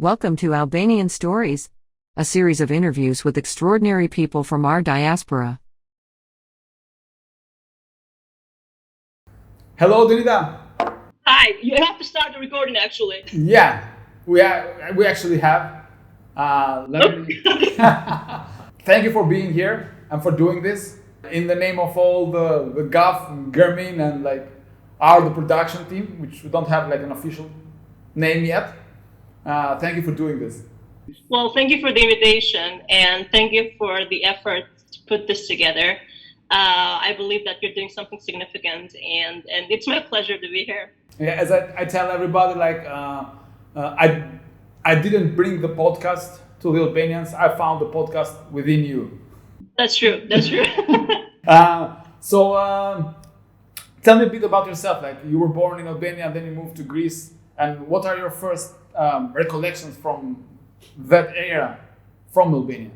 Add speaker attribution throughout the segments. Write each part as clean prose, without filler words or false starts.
Speaker 1: Welcome to Albanian Stories, a series of interviews with extraordinary people from our diaspora.
Speaker 2: Hello, Denida.
Speaker 3: Hi, you have to start the recording actually.
Speaker 2: Yeah, we actually have. Thank you for being here and for doing this in the name of all the Gaf, Germin, and the production team, which we don't have an official name yet. Thank you for doing this.
Speaker 3: Well, thank you for the invitation and thank you for the effort to put this together. I believe that you're doing something significant and it's my pleasure to be here.
Speaker 2: Yeah, as I tell everybody, I didn't bring the podcast to the Albanians. I found the podcast within you.
Speaker 3: That's true. That's true.
Speaker 2: So tell me a bit about yourself. You were born in Albania and then you moved to Greece. And what are your first recollections from that era from Albania?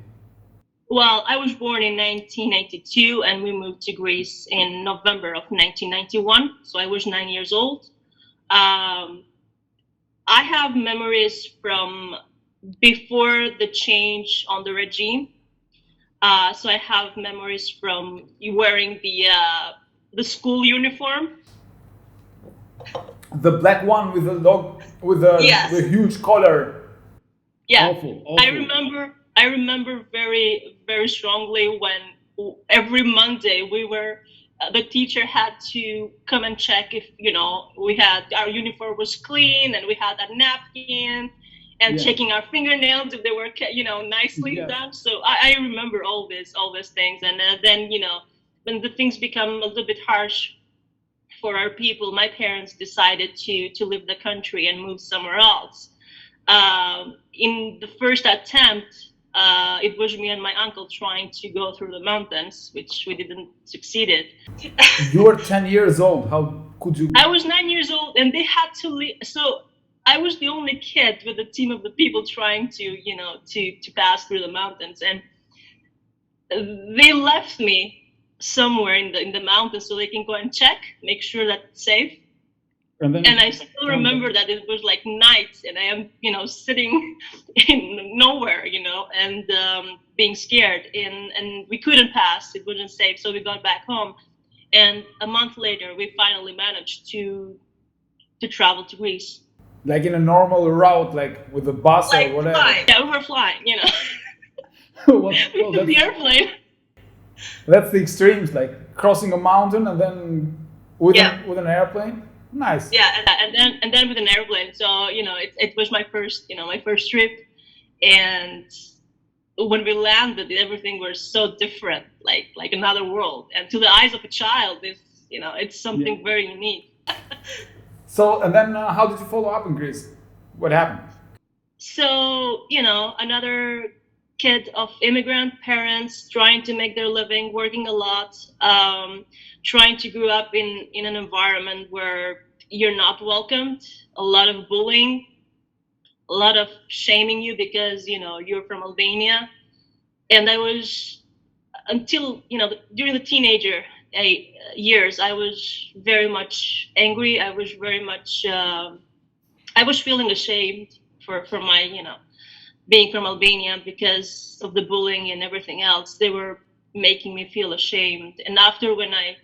Speaker 3: Well, I was born in 1992 and we moved to Greece in November of 1991. So I was 9 years old. I have memories from before the change on the regime. So I have memories from you wearing the school uniform.
Speaker 2: The black one with the dog with the huge collar.
Speaker 3: Yeah,
Speaker 2: awful.
Speaker 3: I remember very, very strongly when every Monday the teacher had to come and check if we had our uniform was clean and we had a napkin and checking our fingernails if they were nicely done. So I remember all these things, and then when the things become a little bit harsh for our people, my parents decided to leave the country and move somewhere else. In the first attempt, it was me and my uncle trying to go through the mountains, which we didn't succeed.
Speaker 2: You were 10 years old. How could you?
Speaker 3: I was 9 years old and they had to leave. So I was the only kid with a team of the people trying to pass through the mountains. And they left me somewhere in the mountains so they can go and check, make sure that it's safe. And I still remember that it was night and I am, sitting in nowhere, and being scared and we couldn't pass. It wasn't safe. So we got back home. And a month later, we finally managed to travel to Greece.
Speaker 2: In a normal route, with a bus or whatever?
Speaker 3: Flying. Yeah, we were flying, we took the airplane.
Speaker 2: That's the extremes, crossing a mountain and then with an airplane. Nice.
Speaker 3: Yeah, and then with an airplane. So it was my first trip, and when we landed, everything was so different, like another world. And to the eyes of a child, it's something very unique.
Speaker 2: So and then how did you follow up in Greece? What happened?
Speaker 3: So another kid of immigrant parents trying to make their living, working a lot, trying to grow up in an environment where you're not welcomed, a lot of bullying, a lot of shaming you because you're from Albania. And I was, until during the teenager years, I was very much angry. I was very much I was feeling ashamed for my being from Albania because of the bullying and everything else. They were making me feel ashamed. And after when I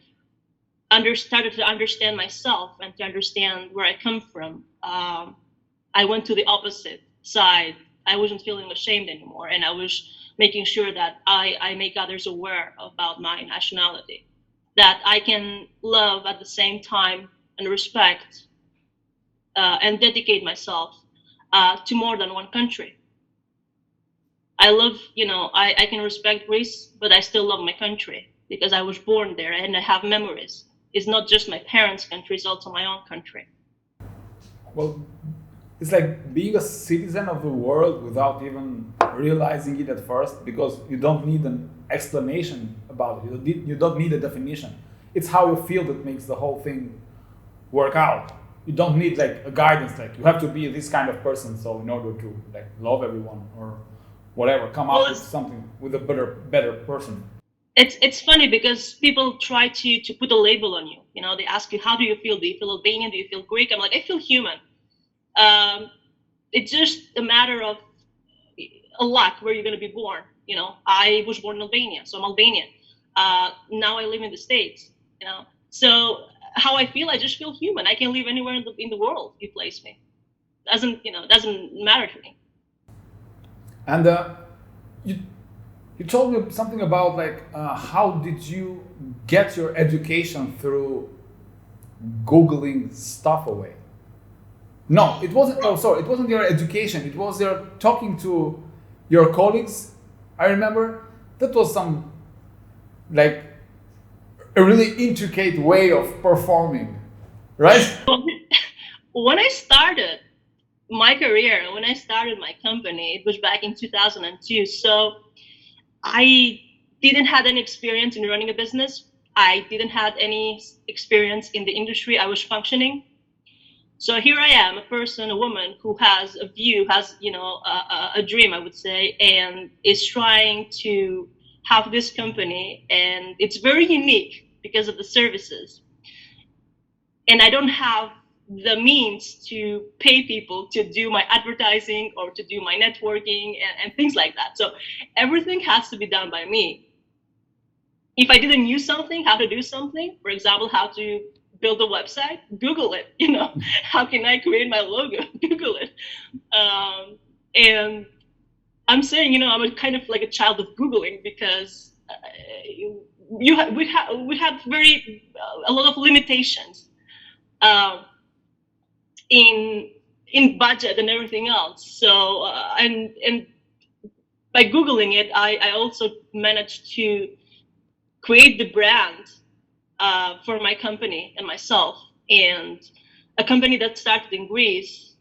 Speaker 3: started to understand myself and to understand where I come from, I went to the opposite side. I wasn't feeling ashamed anymore. And I was making sure that I make others aware about my nationality, that I can love at the same time and respect and dedicate myself to more than one country. I love, I can respect Greece, but I still love my country because I was born there and I have memories. It's not just my parents' country, it's also my own country.
Speaker 2: Well, it's like being a citizen of the world without even realizing it at first, because you don't need an explanation about it. You don't need a definition. It's how you feel that makes the whole thing work out. You don't need a guidance, you have to be this kind of person, so in order to love everyone or whatever, come up with something, with a better person.
Speaker 3: It's funny because people try to put a label on you. They ask you, how do you feel? Do you feel Albanian? Do you feel Greek? I'm like, I feel human. it's just a matter of a luck where you're going to be born. I was born in Albania, so I'm Albanian. Now I live in the States. So how I feel, I just feel human. I can live anywhere in the world you place me. Doesn't matter to me.
Speaker 2: And you told me something about how did you get your education through Googling stuff away? No, it wasn't. Oh, sorry, it wasn't your education. It was your talking to your colleagues. I remember that was some a really intricate way of performing, right?
Speaker 3: When I started my career, when I started my company, it was back in 2002. So I didn't have any experience in running a business. I didn't have any experience in the industry I was functioning. So here I am, a woman who has a view, has a dream, I would say, and is trying to have this company, and it's very unique because of the services. And I don't have the means to pay people to do my advertising or to do my networking and things like that. So everything has to be done by me. If I didn't use something, how to do something, for example, how to build a website, Google it. How can I create my logo? Google it. And I'm saying, I'm a kind of like a child of Googling, because we have a lot of limitations in budget and everything else. So and by Googling it, I also managed to create the brand for my company and myself. And a company that started in Greece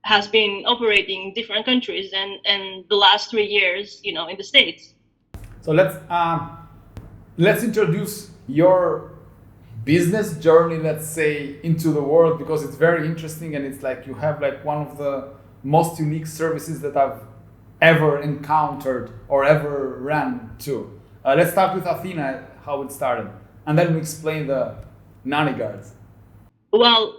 Speaker 3: has been operating in different countries, and the last 3 years, in the States.
Speaker 2: So let's introduce your business journey, let's say, into the world, because it's very interesting, and it's like you have one of the most unique services that I've ever encountered or ever ran to. Let's start with Athena, how it started, and then we explain the Nannyguards.
Speaker 3: Well,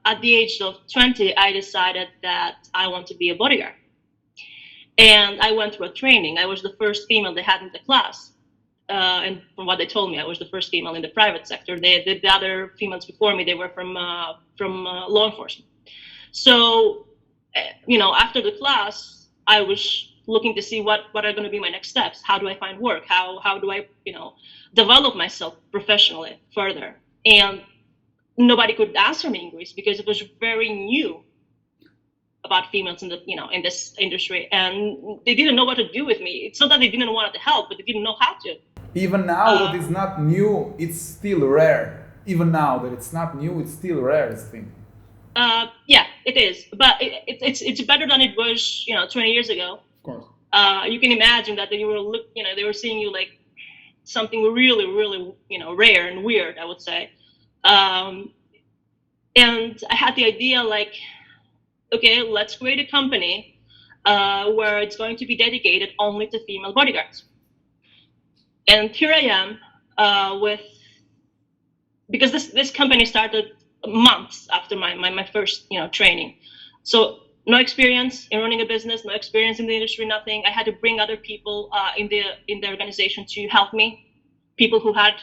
Speaker 3: at the age of 20, I decided that I want to be a bodyguard. And I went through a training. I was the first female they had in the class. And from what they told me, I was the first female in the private sector. The other females before me, they were from law enforcement. So, after the class, I was looking to see what are going to be my next steps. How do I find work? How do I, develop myself professionally further? And nobody could answer me in Greece because it was very new about females in in this industry, and they didn't know what to do with me. It's not that they didn't want to help, but they didn't know how to.
Speaker 2: Even now that it's not new, it's still rare. Even now that it's not new, it's still rare, this thing.
Speaker 3: Yeah, it is, but it's better than it was 20 years ago.
Speaker 2: Of course.
Speaker 3: You can imagine that they were seeing you like something really, really rare and weird, I would say. And I had the idea okay, let's create a company where it's going to be dedicated only to female bodyguards. And here I am because this company started months after my first training. So no experience in running a business, no experience in the industry, nothing. I had to bring other people in the organization to help me, people who had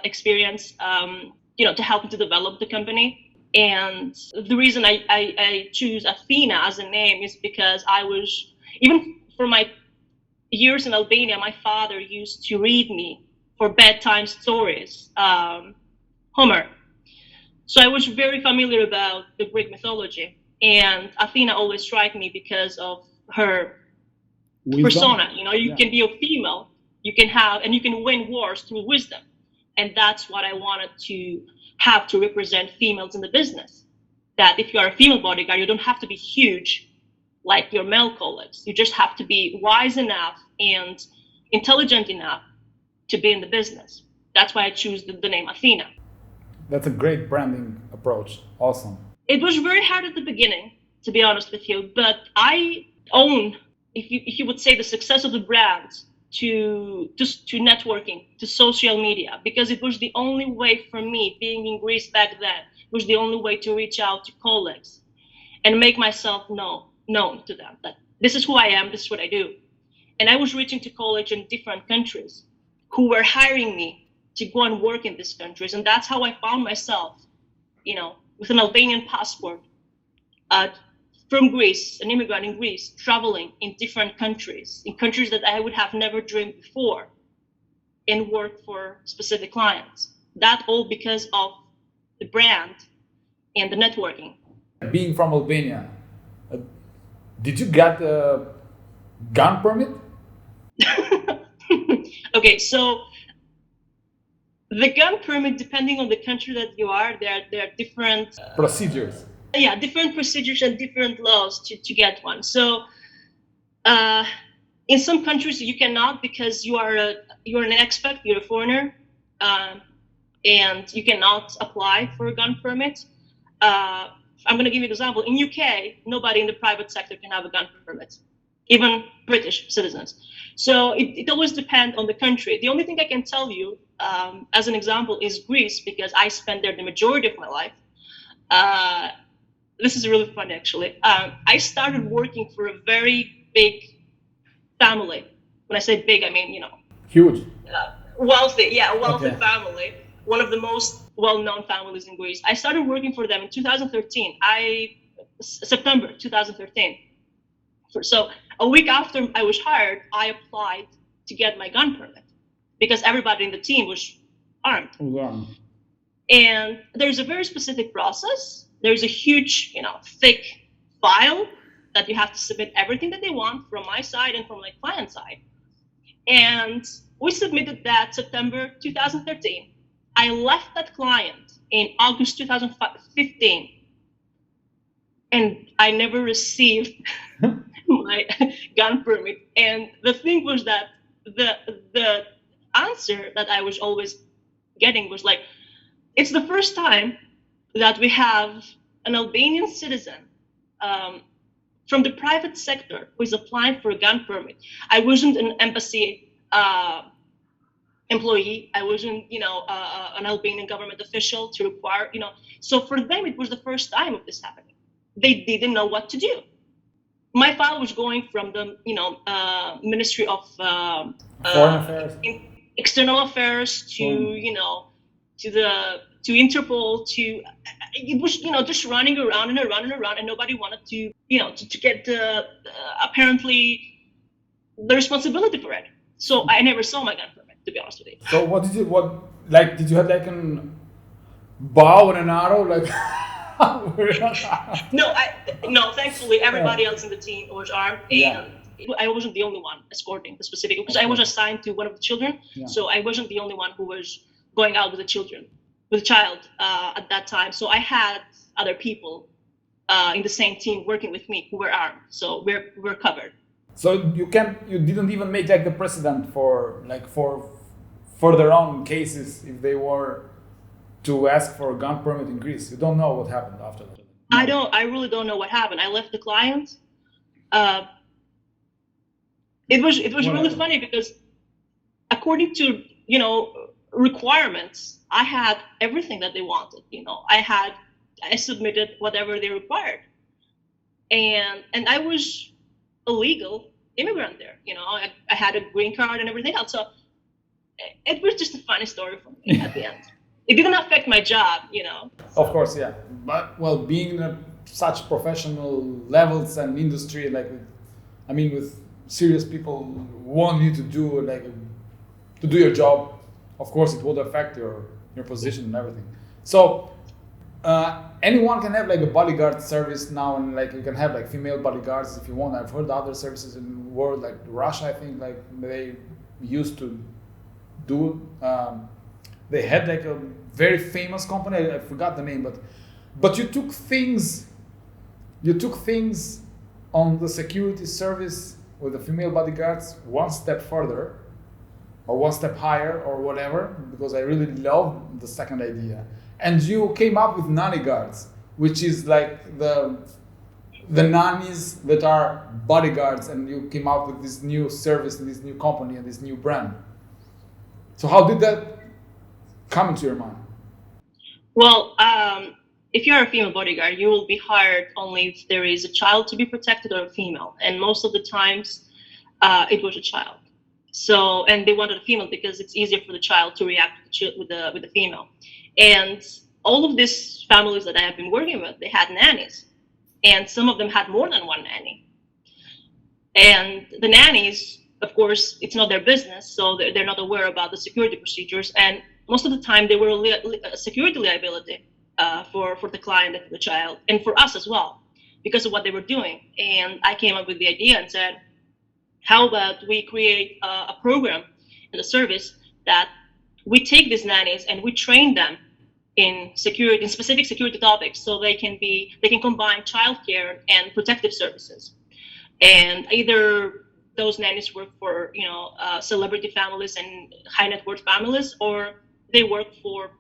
Speaker 3: experience, to help me to develop the company. And the reason I choose Athena as a name is because I was, even for my years in Albania, my father used to read me for bedtime stories, Homer. So I was very familiar about the Greek mythology, and Athena always struck me because of her persona. You can be a female, you can win wars through wisdom. And that's what I wanted to have to represent females in the business. That if you are a female bodyguard, you don't have to be huge like your male colleagues. You just have to be wise enough and intelligent enough to be in the business. That's why I choose the name Athena.
Speaker 2: That's a great branding approach. Awesome.
Speaker 3: It was very hard at the beginning, to be honest with you, but I own, if you would say, the success of the brand to networking, to social media, because it was the only way for me, being in Greece back then, was the only way to reach out to colleagues. and make myself known to them that this is who I am, this is what I do. And I was reaching to college in different countries who were hiring me to go and work in these countries. And that's how I found myself, with an Albanian passport, from Greece, an immigrant in Greece, traveling in different countries, in countries that I would have never dreamed before, and work for specific clients. That all because of the brand and the networking.
Speaker 2: Being from Albania, did you get a gun permit?
Speaker 3: Okay, so the gun permit, depending on the country that you are, there are different
Speaker 2: procedures.
Speaker 3: Yeah, different procedures and different laws to get one. So in some countries you cannot, because you're an expat, you're a foreigner, and you cannot apply for a gun permit. I'm going to give you an example. In UK, nobody in the private sector can have a gun permit, even British citizens. So it always depends on the country. The only thing I can tell you as an example is Greece, because I spent there the majority of my life. This is really fun, actually. I started working for a very big family. When I say big, I mean,
Speaker 2: huge.
Speaker 3: Wealthy, wealthy
Speaker 2: Okay.
Speaker 3: family. One of the most well-known families in Greece. I started working for them in 2013. September 2013. So a week after I was hired, I applied to get my gun permit because everybody in the team was armed.
Speaker 2: Yeah.
Speaker 3: And there's a very specific process. There's a huge, thick file that you have to submit everything that they want from my side and from my client side. And we submitted that September 2013. I left that client in August 2015, and I never received my gun permit. And the thing was that the answer that I was always getting was like, it's the first time that we have an Albanian citizen from the private sector who is applying for a gun permit. I wasn't an embassy employee. I wasn't, an Albanian government official to require, So for them, it was the first time of this happening. They didn't know what to do. My file was going from the, Ministry of
Speaker 2: Foreign Affairs,
Speaker 3: External Affairs to Interpol, it was, just running around and nobody wanted to, to get apparently the responsibility for it. So I never saw my gun permit, to be honest with you.
Speaker 2: So did you have like an bow and an arrow, like?
Speaker 3: No, thankfully everybody else in the team was armed, and I wasn't the only one escorting the specific, because I was assigned to one of the children, so I wasn't the only one who was going out with the child at that time. So I had other people in the same team working with me who were armed, so we're covered.
Speaker 2: So you didn't even make like the precedent for their own cases if they were to ask for a gun permit in Greece. You don't know what happened after that. No.
Speaker 3: I really don't know what happened. I left the client. It was really funny because according to requirements, I had everything that they wanted. I submitted whatever they required, and I was a legal immigrant there. I had a green card and everything else. So it was just a funny story for me at the end. It didn't affect my job, So.
Speaker 2: Of course, yeah. But being in such professional levels and industry, with serious people who want you to do your job, of course it would affect your position and everything. So anyone can have like a bodyguard service now, and you can have like female bodyguards if you want. I've heard other services in the world, like Russia, I think, they used to do. They had like a very famous company. I forgot the name, but you took things on the security service with the female bodyguards one step further, or one step higher, or whatever, because I really love the second idea. And you came up with Nannyguards, which is like the nannies that are bodyguards, and you came up with this new service and this new company and this new brand. So how did that come into your mind?
Speaker 3: Well, if you're a female bodyguard, you will be hired only if there is a child to be protected or a female. And most of the times, it was a child. So, and they wanted a female because it's easier for the child to react with the female. And all of these families that I have been working with, they had nannies, and some of them had more than one nanny. And the nannies, of course, it's not their business, so they're not aware about the security procedures. And most of the time, they were a security liability for the client and for the child, and for us as well, because of what they were doing. And I came up with the idea and said, how about we create a program and a service that we take these nannies and we train them in security, in specific security topics, so they can combine childcare and protective services. And either those nannies work for celebrity families and high net worth families, or they work for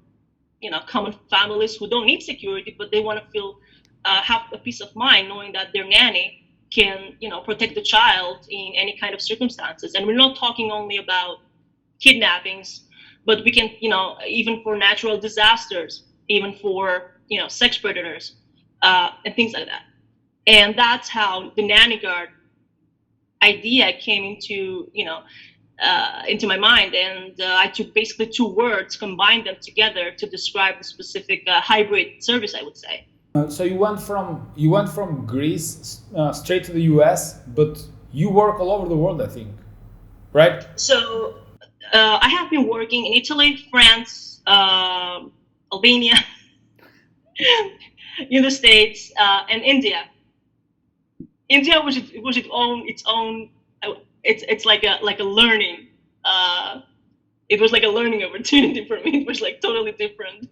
Speaker 3: common families who don't need security, but they want to feel have a peace of mind knowing that their nanny can protect the child in any kind of circumstances. And we're not talking only about kidnappings, but we can even for natural disasters, even for sex predators and things like that. And that's how the Nannyguard idea came into my mind. And I took basically two words, combined them together to describe the specific hybrid service, I would say.
Speaker 2: So you went from Greece straight to the US, but you work all over the world, I think, right?
Speaker 3: So I have been working in Italy, France, Albania, in the States, and India. India was its own. It's like a learning. It was like a learning opportunity for me. It was like totally different.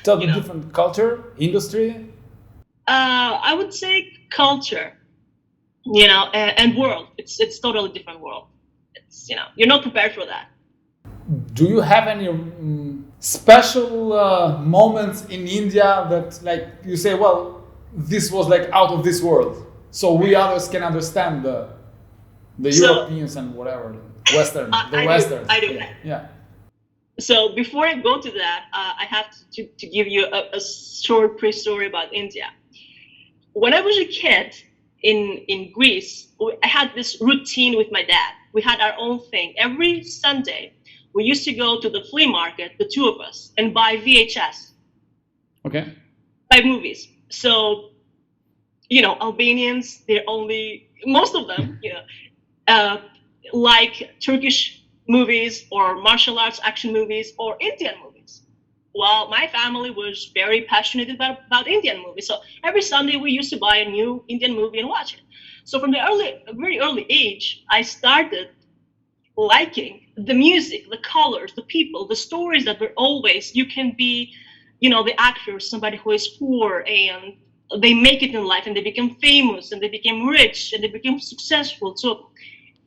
Speaker 2: Totally different culture, industry.
Speaker 3: I would say culture, and world. It's totally different world. It's you're not prepared for that.
Speaker 2: Do you have any special moments in India that, like, you say, well, this was like out of this world, so we others can understand the Europeans and whatever, Westerns.
Speaker 3: I do.
Speaker 2: Yeah.
Speaker 3: So before I go to that, I have to give you a short pre-story about India. When I was a kid in Greece, I had this routine with my dad. We had our own thing. Every Sunday, we used to go to the flea market, the two of us, and buy VHS.
Speaker 2: Okay.
Speaker 3: Buy movies. So, Albanians, most of them, like Turkish movies or martial arts action movies or Indian movies. Well, my family was very passionate about Indian movies. So every Sunday we used to buy a new Indian movie and watch it. So from a very early age, I started liking the music, the colors, the people, the stories that were always, you can be, the actor, somebody who is poor and they make it in life and they become famous and they became rich and they became successful. So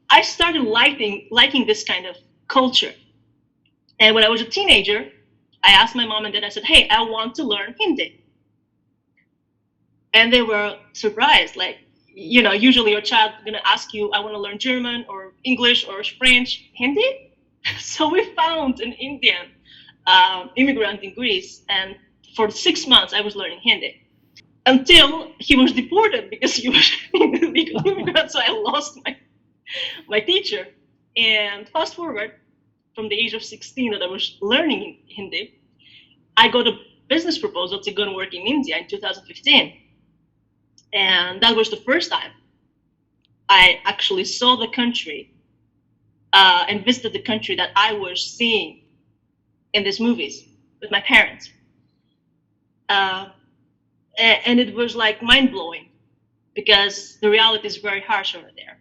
Speaker 3: I started liking this kind of culture. And when I was a teenager, I asked my mom and dad, I said, hey, I want to learn Hindi. And they were surprised. Like, usually your child is going to ask you, I want to learn German or English or French. Hindi? So we found an Indian immigrant in Greece. And for 6 months, I was learning Hindi. Until he was deported because he was an illegal immigrant. So I lost my teacher. And fast forward, from the age of 16 that I was learning Hindi, I got a business proposal to go and work in India in 2015. And that was the first time I actually saw the country and visited the country that I was seeing in these movies with my parents. And it was like mind-blowing because the reality is very harsh over there.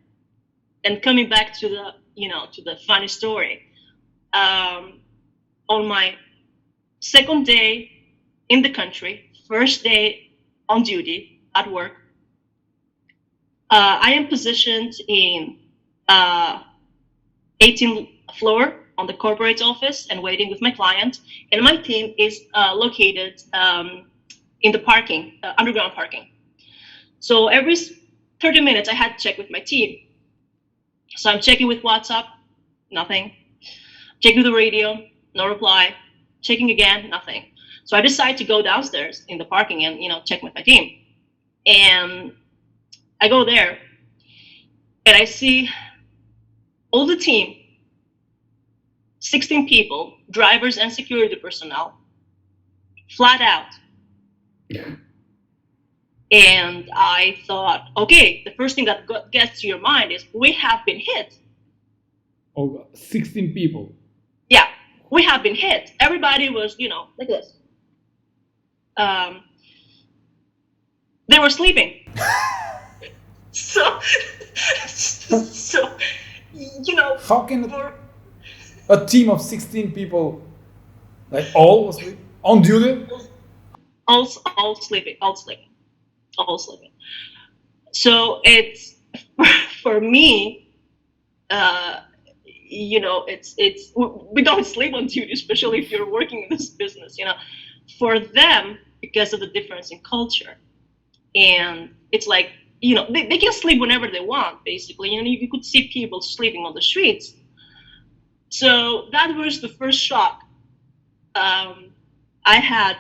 Speaker 3: And coming back to the funny story, on my second day in the country, first day on duty at work, I am positioned in 18th floor on the corporate office and waiting with my client. And my team is located in the parking, underground parking. So every 30 minutes, I had to check with my team. So I'm checking with WhatsApp, nothing. Checking the radio, no reply. Checking again, nothing. So I decided to go downstairs in the parking and, check with my team. And I go there and I see all the team, 16 people, drivers and security personnel, flat out. And I thought, okay, the first thing that gets to your mind is we have been hit.
Speaker 2: Oh, 16 people.
Speaker 3: Yeah, we have been hit. Everybody was, like this. They were sleeping. so,
Speaker 2: How can a team of 16 people, like all was on duty?
Speaker 3: All sleeping. So it's for me, it's we don't sleep on duty, especially if you're working in this business. For them, because of the difference in culture, and it's like they can sleep whenever they want. Basically, you could see people sleeping on the streets. So that was the first shock I had,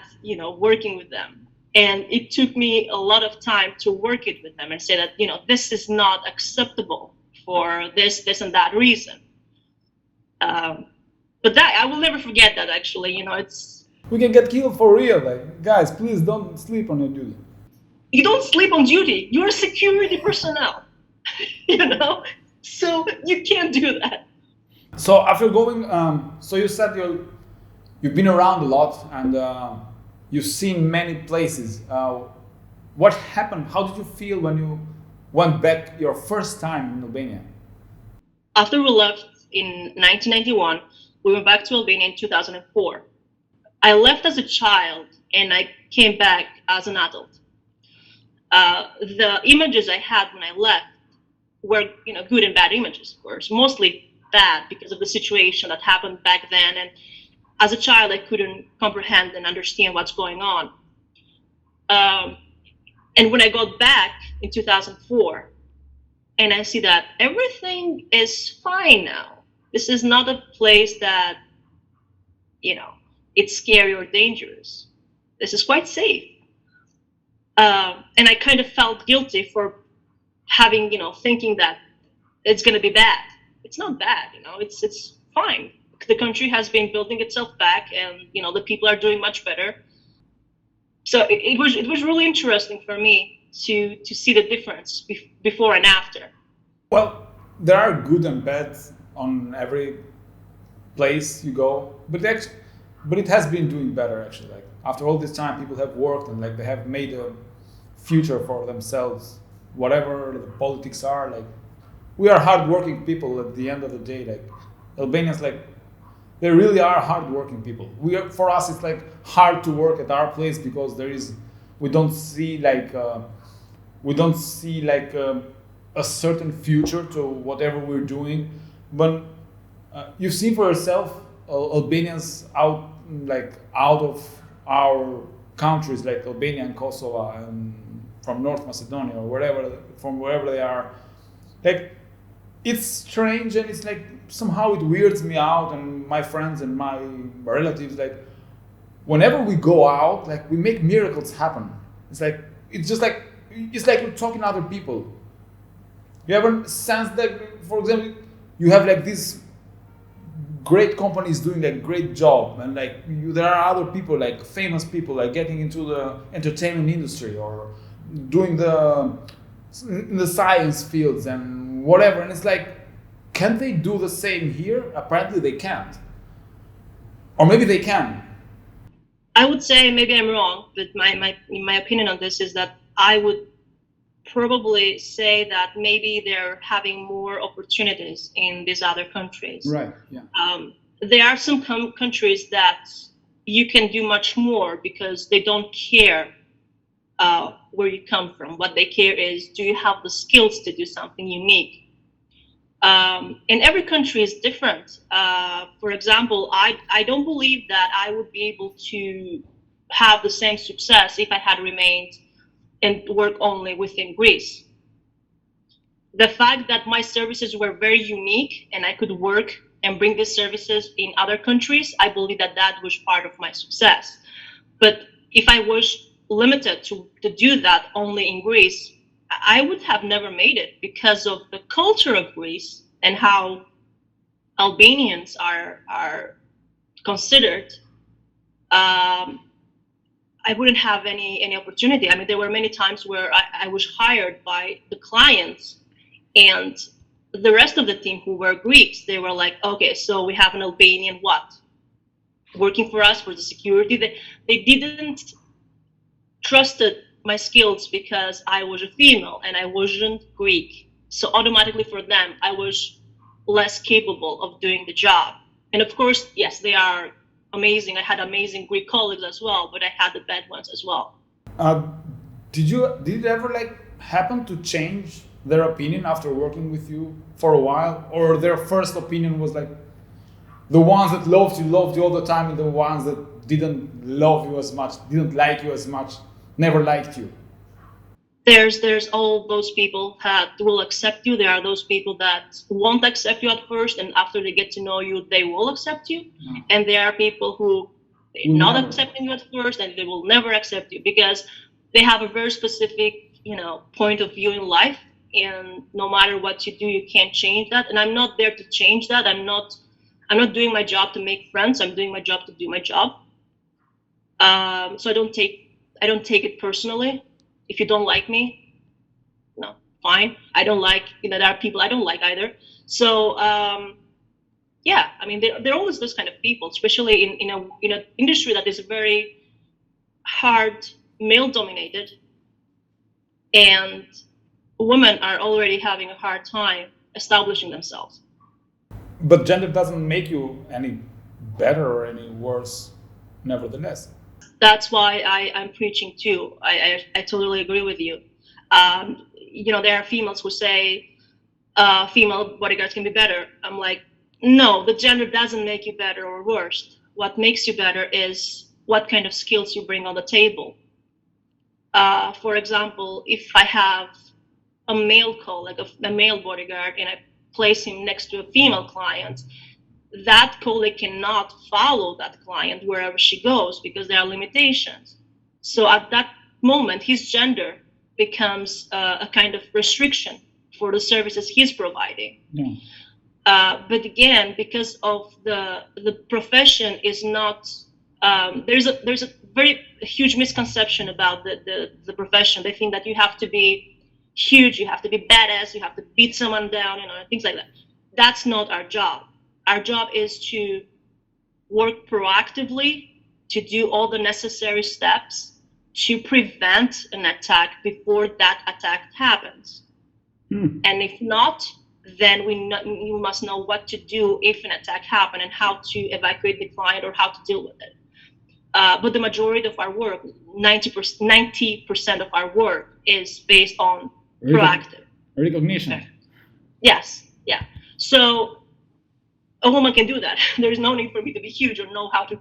Speaker 3: working with them. And it took me a lot of time to work it with them and say that, this is not acceptable for this and that reason. But that, I will never forget that, actually.
Speaker 2: We can get killed for real. Like, guys, please don't sleep on your duty.
Speaker 3: You don't sleep on duty. You're security personnel, So you can't do that.
Speaker 2: So after going, so you said you've been around a lot and you've seen many places. What happened? How did you feel when you went back your first time in Albania?
Speaker 3: After we left in 1991, we went back to Albania in 2004. I left as a child and I came back as an adult. The images I had when I left were, good and bad images, of course, mostly bad because of the situation that happened back then. And as a child, I couldn't comprehend and understand what's going on. And when I got back in 2004, and I see that everything is fine now. This is not a place that, it's scary or dangerous. This is quite safe. And I kind of felt guilty for having, thinking that it's going to be bad. It's not bad, it's fine. The country has been building itself back and, the people are doing much better. So it was really interesting for me to see the difference before and after.
Speaker 2: Well, there are good and bad on every place you go, but it has been doing better actually. Like after all this time, people have worked and like they have made a future for themselves. Whatever the politics are, like we are hardworking people at the end of the day. Like Albanians, like they really are hardworking people. For us, it's like hard to work at our place because we don't see a certain future to whatever we're doing. But you've seen for yourself Albanians out of our countries like Albania and Kosovo and from North Macedonia or from wherever they are. Like it's strange and it's like somehow it weirds me out and my friends and my relatives, like whenever we go out, like we make miracles happen. It's like you're talking to other people. You ever sense that, for example, you have like these great companies doing a great job and like there are other people, like famous people, like getting into the entertainment industry or doing in the science fields and whatever, and it's like, can't they do the same here? Apparently they can't. Or maybe they can.
Speaker 3: I would say maybe I'm wrong, but my opinion on this is that I would probably say that maybe they're having more opportunities in these other countries.
Speaker 2: Right, yeah.
Speaker 3: There are some countries that you can do much more because they don't care where you come from. What they care is, do you have the skills to do something unique? And every country is different. For example, I don't believe that I would be able to have the same success if I had remained and work only within Greece. The fact that my services were very unique and I could work and bring these services in other countries, I believe that was part of my success. But if I was limited to do that only in Greece, I would have never made it because of the culture of Greece and how Albanians are considered. I wouldn't have any opportunity. I mean, there were many times where I was hired by the clients, and the rest of the team who were Greeks, they were like, okay, so we have an Albanian what? Working for us for the security. They didn't trusted my skills because I was a female and I wasn't Greek. So automatically for them, I was less capable of doing the job. And of course, yes, they are amazing. I had amazing Greek colleagues as well, but I had the bad ones as well.
Speaker 2: Did it ever like happen to change their opinion after working with you for a while, or their first opinion was like the ones that loved you all the time, and the ones that didn't love you as much, didn't like you as much, never liked you?
Speaker 3: There's all those people that will accept you. There are those people that won't accept you at first, and after they get to know you, they will accept you. And there are people who they're not accepting you at first, and they will never accept you because they have a very specific, point of view in life. And no matter what you do, you can't change that. And I'm not there to change that. I'm not doing my job to make friends. I'm doing my job to do my job. So I don't take it personally. If you don't like me, no, fine. I don't like, there are people I don't like either. So yeah, I mean, there are always those kind of people, especially in an industry that is very hard male dominated, and women are already having a hard time establishing themselves.
Speaker 2: But gender doesn't make you any better or any worse, nevertheless.
Speaker 3: That's why I'm preaching too. I totally agree with you. There are females who say female bodyguards can be better. I'm like, no, the gender doesn't make you better or worse. What makes you better is what kind of skills you bring on the table. For example, if I have a male colleague, a male bodyguard, and I place him next to a female client, that colleague cannot follow that client wherever she goes because there are limitations. So at that moment, his gender becomes a kind of restriction for the services he's providing.
Speaker 2: Yeah.
Speaker 3: But again, because of the profession is not, there's a very huge misconception about the profession. They think that you have to be huge, you have to be badass, you have to beat someone down, things like that. That's not our job. Our job is to work proactively, to do all the necessary steps to prevent an attack before that attack happens. And if not, then we must know what to do if an attack happens and how to evacuate the client or how to deal with it. But the majority of our work, 90% of our work is based on proactive
Speaker 2: recognition.
Speaker 3: Yes, yeah. So a woman can do that. There's no need for me to be huge or know how to,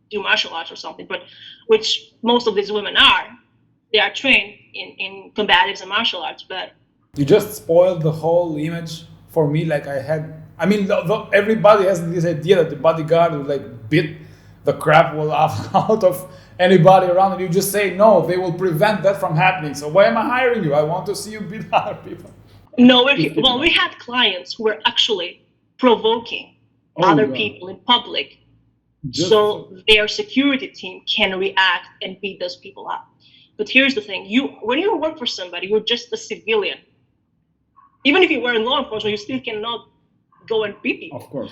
Speaker 3: do martial arts or something. But which most of these women are, they are trained in combatives and martial arts. But
Speaker 2: you just spoiled the whole image for me. Like everybody has this idea that the bodyguard will beat the crap out of anybody around, and you just say no, they will prevent that from happening. So why am I hiring you? I want to see you beat other people.
Speaker 3: No, we had clients who were actually provoking other people in public, so their security team can react and beat those people up. But here's the thing: when you work for somebody, you're just a civilian. Even if you were in law enforcement, you still cannot go and beat people.
Speaker 2: Of course.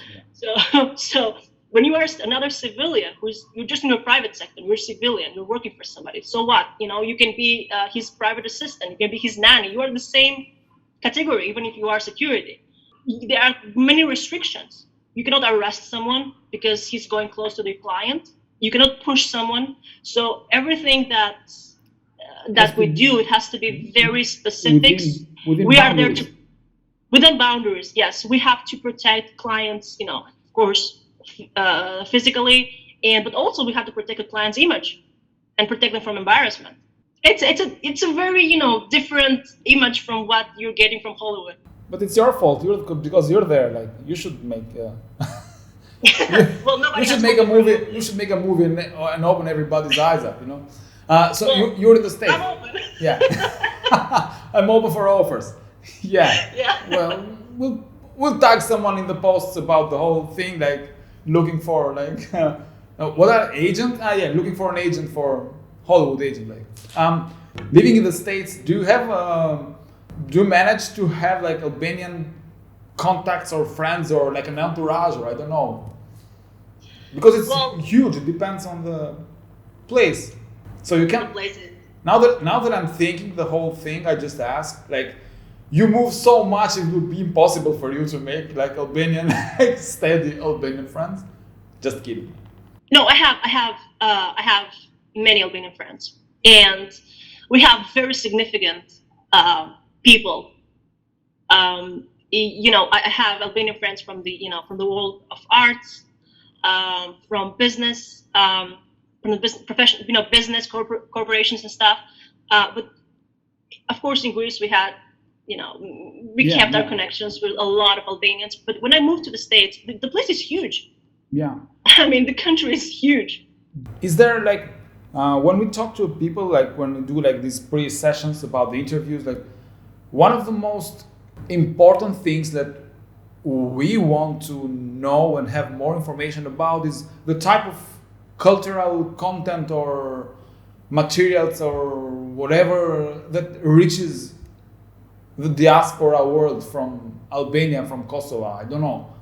Speaker 2: Yeah.
Speaker 3: So when you are another civilian you're just in your private sector, you're a civilian, you're working for somebody. So what? You can be his private assistant, you can be his nanny. You are the same category, even if you are security. There are many restrictions. You cannot arrest someone because he's going close to the client. You cannot push someone. So everything that we do, it has to be very specific.
Speaker 2: Within
Speaker 3: we
Speaker 2: boundaries.
Speaker 3: Are there to within boundaries. Yes, we have to protect clients. Of course, physically, but also we have to protect the client's image and protect them from embarrassment. It's a very different image from what you're getting from Hollywood.
Speaker 2: But it's your fault. Because you're there. You should make.
Speaker 3: Well, nobody
Speaker 2: You should
Speaker 3: has
Speaker 2: make a
Speaker 3: spoken for
Speaker 2: movie. You should make a movie and open everybody's eyes up. So
Speaker 3: Well,
Speaker 2: you're in the States.
Speaker 3: I'm open.
Speaker 2: Yeah. I'm open for offers. Yeah.
Speaker 3: Yeah.
Speaker 2: Well, we'll tag someone in the posts about the whole thing, like looking for what are agent? Yeah, looking for an agent for Hollywood agent. Living in the States, do you manage to have like Albanian contacts or friends or like an entourage, or I don't know, because it's huge. It depends on the place. So you can. Now that I'm thinking the whole thing, I just asked, like, you move so much, it would be impossible for you to make like Albanian, like, steady Albanian friends. Just kidding.
Speaker 3: No, I have many Albanian friends, and we have very significant people. I have Albanian friends from the world of arts, from business, from the business profession, business corporations and stuff. But of course, in Greece, we had, we kept our connections with a lot of Albanians. But when I moved to the States, the place is huge.
Speaker 2: Yeah.
Speaker 3: I mean, the country is huge.
Speaker 2: Is there like, when we talk to people, like when we do like these pre-sessions about the interviews, like one of the most important things that we want to know and have more information about is the type of cultural content or materials or whatever that reaches the diaspora world from Albania, from Kosovo. I don't know.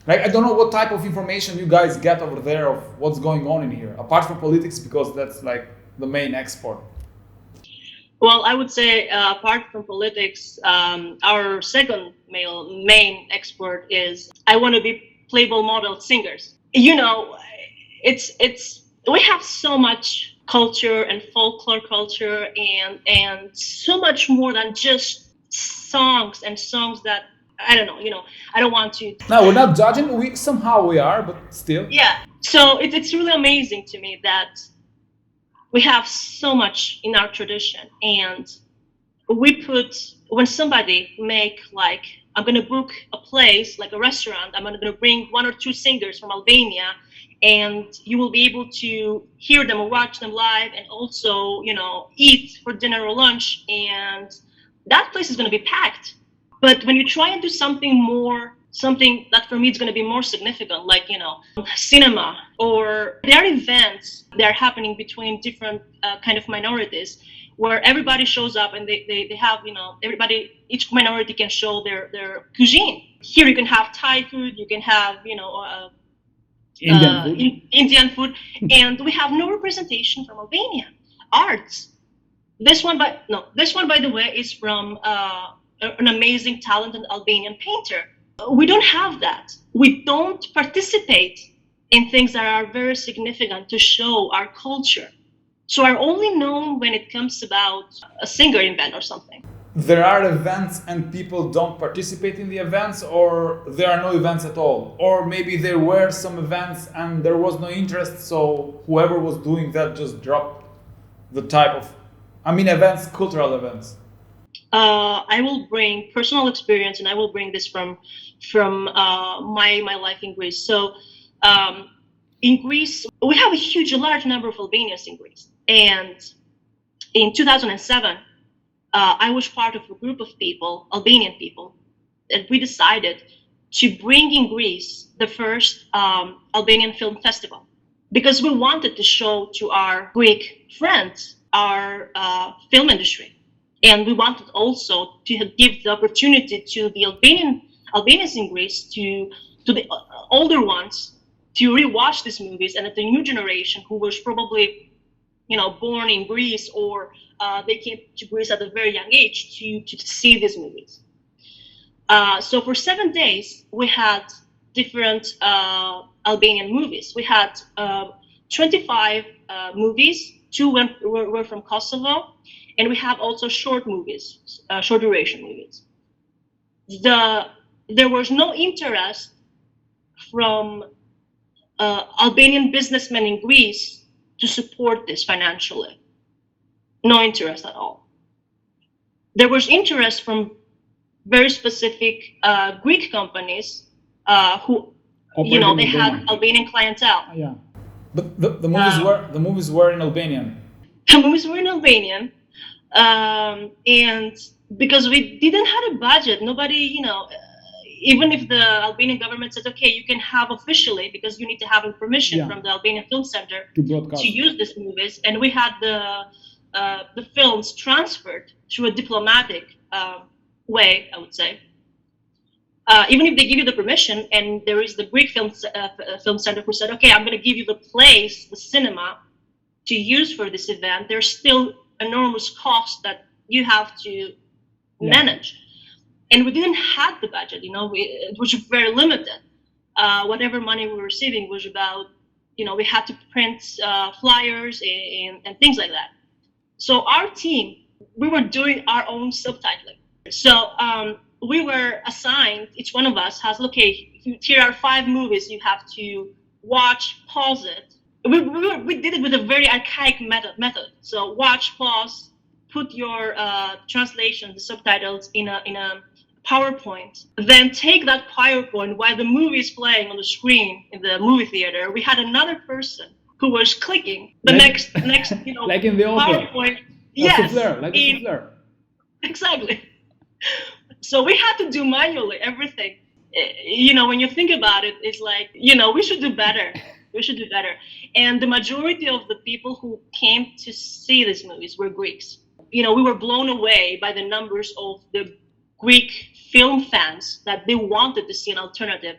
Speaker 2: Like, I don't know what type of information you guys get over there of what's going on in here, apart from politics, because that's like the main export.
Speaker 3: Well, I would say apart from politics, our second main export is I want to be Playboy model singers. We have so much culture and folklore culture and so much more than just songs that I don't know. I don't want to.
Speaker 2: No, we're not judging. We are, but still.
Speaker 3: Yeah. So it's really amazing to me that we have so much in our tradition, and when somebody make like, I'm gonna book a place like a restaurant, I'm gonna bring one or two singers from Albania, and you will be able to hear them or watch them live, and also eat for dinner or lunch, and that place is gonna be packed. But when you try and do something that for me is going to be more significant, like cinema, or there are events that are happening between different kind of minorities, where everybody shows up and they have each minority can show their cuisine. Here you can have Thai food, you can have Indian food, and we have no representation from Albania. Arts. This one, by the way, is from an amazing, talented Albanian painter. We don't have that. We don't participate in things that are very significant to show our culture. So are only known when it comes about a singer event or something.
Speaker 2: There are events and people don't participate in the events, or there are no events at all. Or maybe there were some events and there was no interest, so whoever was doing that just dropped the type of, events, cultural events.
Speaker 3: I will bring personal experience, and I will bring this from my life in Greece. So in Greece, we have a large number of Albanians in Greece. And in 2007, I was part of a group of people, Albanian people, and we decided to bring in Greece the first Albanian film festival, because we wanted to show to our Greek friends our film industry. And we wanted also to give the opportunity to the Albanians in Greece, to the older ones, to rewatch these movies, and the new generation who was probably, born in Greece, or they came to Greece at a very young age to see these movies. So for 7 days, we had different Albanian movies. We had 25 movies. 2 were from Kosovo. And we have also short movies, short duration movies. There was no interest from Albanian businessmen in Greece to support this financially. No interest at all. There was interest from very specific Greek companies who they had Albanian clientele.
Speaker 2: Yeah, but the movies were in Albanian.
Speaker 3: The movies were in Albanian, and because we didn't have a budget, nobody, even if the Albanian government says, okay, you can have officially, because you need to have a permission from the Albanian Film Center to use these movies, and we had the films transferred through a diplomatic way, I would say. Even if they give you the permission, and there is the Greek Film Center who said, okay, I'm going to give you the place, the cinema, to use for this event, there's still enormous cost that you have to manage. And we didn't have the budget, it was very limited. Whatever money we were receiving was about, we had to print flyers and things like that. So our team, we were doing our own subtitling. So we were assigned, each one of us has, okay, here are 5 movies you have to watch, pause it. We did it with a very archaic method. So watch, pause, put your translation, the subtitles in a PowerPoint. Then take that PowerPoint while the movie is playing on the screen in the movie theater. We had another person who was clicking the next
Speaker 2: like in the
Speaker 3: PowerPoint.
Speaker 2: Yes, like a souffleur.
Speaker 3: Exactly. So we had to do manually everything. When you think about it, it's like, we should do better. We should do better. And the majority of the people who came to see these movies were Greeks. We were blown away by the numbers of the Greek film fans that they wanted to see an alternative,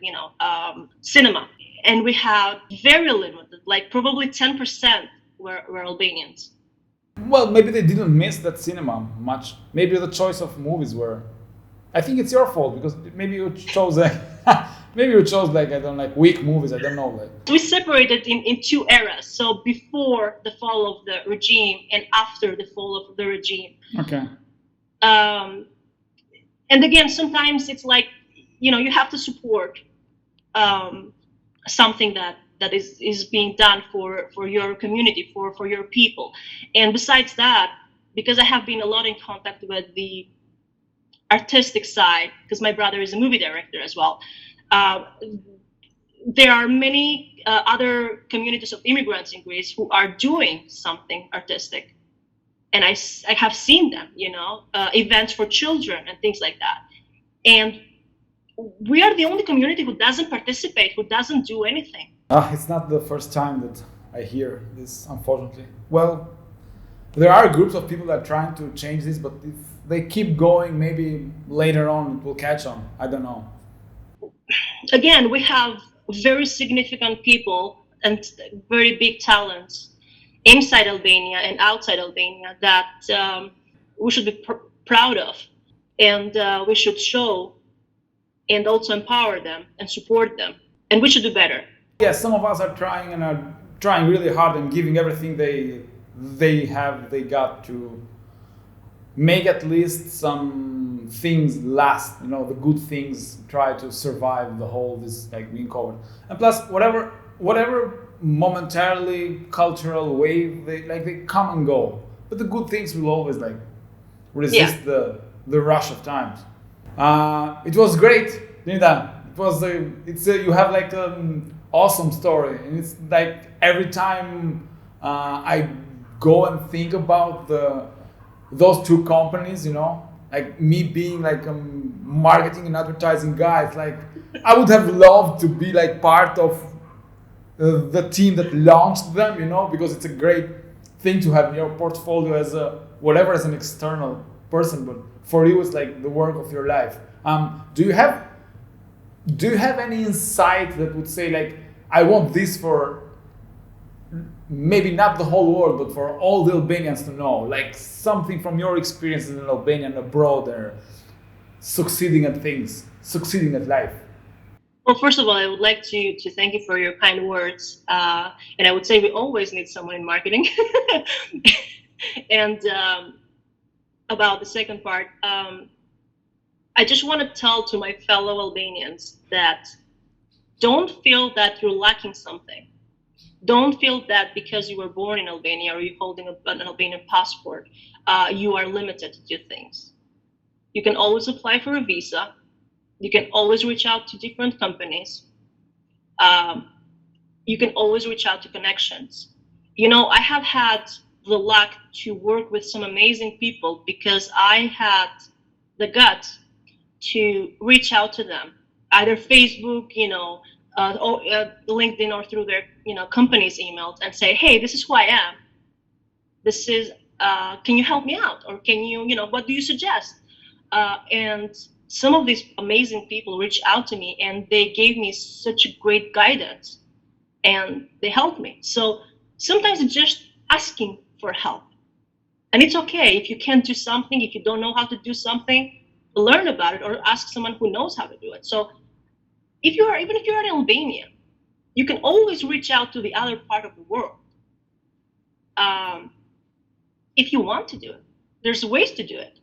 Speaker 3: cinema. And we had very limited, like probably 10% were Albanians.
Speaker 2: Well, maybe they didn't miss that cinema much. Maybe the choice of movies were. I think it's your fault because maybe you chose weak movies. I don't know.
Speaker 3: We separated in 2 eras. So before the fall of the regime and after the fall of the regime.
Speaker 2: Okay.
Speaker 3: And again, sometimes it's like, you have to support something that is being done for your community, for your people. And besides that, because I have been a lot in contact with the artistic side, because my brother is a movie director as well, there are many other communities of immigrants in Greece who are doing something artistic. And I have seen them, events for children and things like that. And we are the only community who doesn't participate, who doesn't do anything.
Speaker 2: It's not the first time that I hear this, unfortunately. Well, there are groups of people that are trying to change this, but if they keep going, maybe later on it will catch on. I don't know.
Speaker 3: Again, we have very significant people and very big talents inside Albania and outside Albania that we should be proud of, and we should show and also empower them and support them, and we should do better.
Speaker 2: Yes, some of us are trying and are trying really hard and giving everything they got to make at least some things last, the good things, try to survive the whole this being covered. And plus whatever momentarily cultural wave they come and go, but the good things will always resist the rush of times. It was great, Denida. You have an awesome story, and it's every time I go and think about those 2 companies, me being a marketing and advertising guy, it's I would have loved to be part of the team that launched them, because it's a great thing to have in your portfolio as an external person, but for you it's the work of your life. Do you have any insight that would say I want this for maybe not the whole world, but for all the Albanians to know, something from your experiences in Albania and abroad, or succeeding at things, succeeding at life?
Speaker 3: Well, first of all, I would like to thank you for your kind words. And I would say we always need someone in marketing. And about the second part, I just want to tell to my fellow Albanians that don't feel that you're lacking something. Don't feel that because you were born in Albania or you're holding an Albanian passport, you are limited to do things. You can always apply for a visa. You can always reach out to different companies. you can always reach out to connections. I have had the luck to work with some amazing people because I had the guts to reach out to them, either Facebook, or LinkedIn, or through their, company's emails, and say, hey, this is who I am. This is, can you help me out? Or can you, what do you suggest? And some of these amazing people reached out to me, and they gave me such great guidance, and they helped me. So sometimes it's just asking for help. And it's okay if you can't do something, if you don't know how to do something, learn about it or ask someone who knows how to do it. So even if you're an Albanian, you can always reach out to the other part of the world. If you want to do it, there's ways to do it.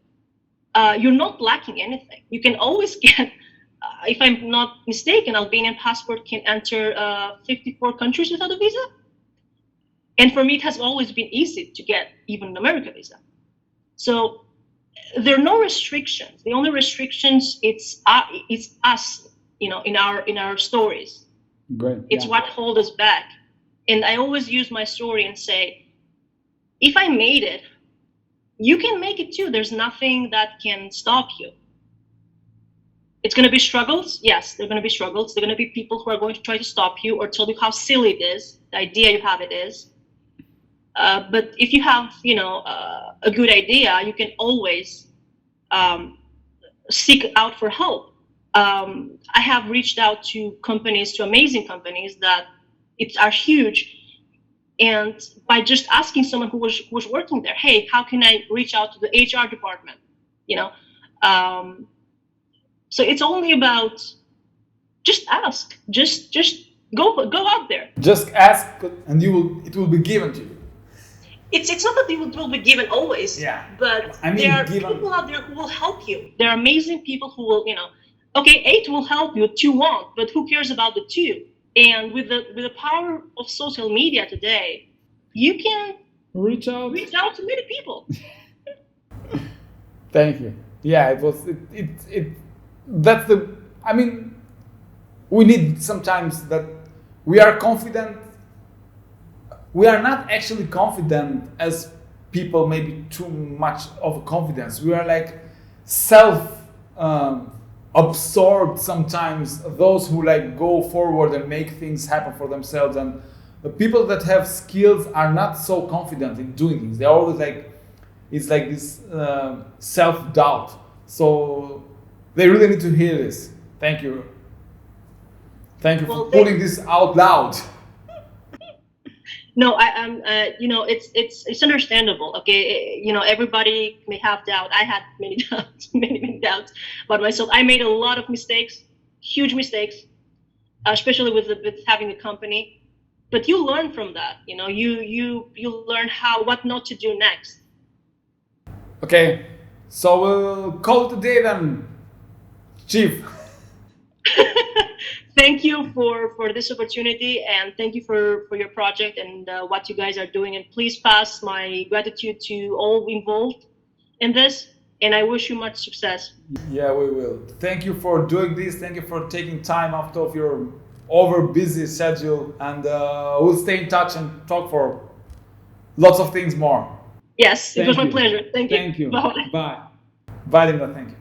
Speaker 3: You're not lacking anything. You can always get, if I'm not mistaken, Albanian passport can enter 54 countries without a visa. And for me, it has always been easy to get even an American visa. So there are no restrictions. The only restrictions it's us, in our stories.
Speaker 2: Great.
Speaker 3: It's what holds us back. And I always use my story and say, if I made it, you can make it too. There's nothing that can stop you. It's going to be struggles. Yes, there are going to be struggles. There are going to be people who are going to try to stop you or tell you how silly it is. The idea you have it is. But if you have, a good idea, you can always seek out for help. I have reached out to companies, to amazing companies that are huge. And by just asking someone who was working there, hey, how can I reach out to the HR department? So it's only about just ask, just go out there.
Speaker 2: Just ask, and it will be given to you.
Speaker 3: It's not that it will be given always, but there are people out there who will help you. There are amazing people who will, okay, 8 will help you, 2 won't, but who cares about the 2? And with the power of social media today, you can reach out to many people.
Speaker 2: Thank you. Yeah, we need sometimes that we are confident. We are not actually confident as people, maybe too much of confidence. We are like absorbed sometimes, those who go forward and make things happen for themselves. And the people that have skills are not so confident in doing things. They're always it's like this self-doubt. So they really need to hear this. Thank you. Thank you for putting this out loud.
Speaker 3: No, it's understandable. Okay, everybody may have doubt. I had many doubts, many doubts about myself. I made a lot of mistakes, huge mistakes, especially with having a company. But you learn from that. You learn what not to do next.
Speaker 2: Okay, so we'll call it a day then, Chief.
Speaker 3: Thank you for this opportunity, and thank you for your project and what you guys are doing. And please pass my gratitude to all involved in this, and I wish you much success.
Speaker 2: Yeah, we will. Thank you for doing this. Thank you for taking time out of your over busy schedule, and we'll stay in touch and talk for lots of things more.
Speaker 3: Yes, it was my pleasure. Thank you.
Speaker 2: Thank you.
Speaker 3: Bye.
Speaker 2: Bye. Bye, Linda. Thank you.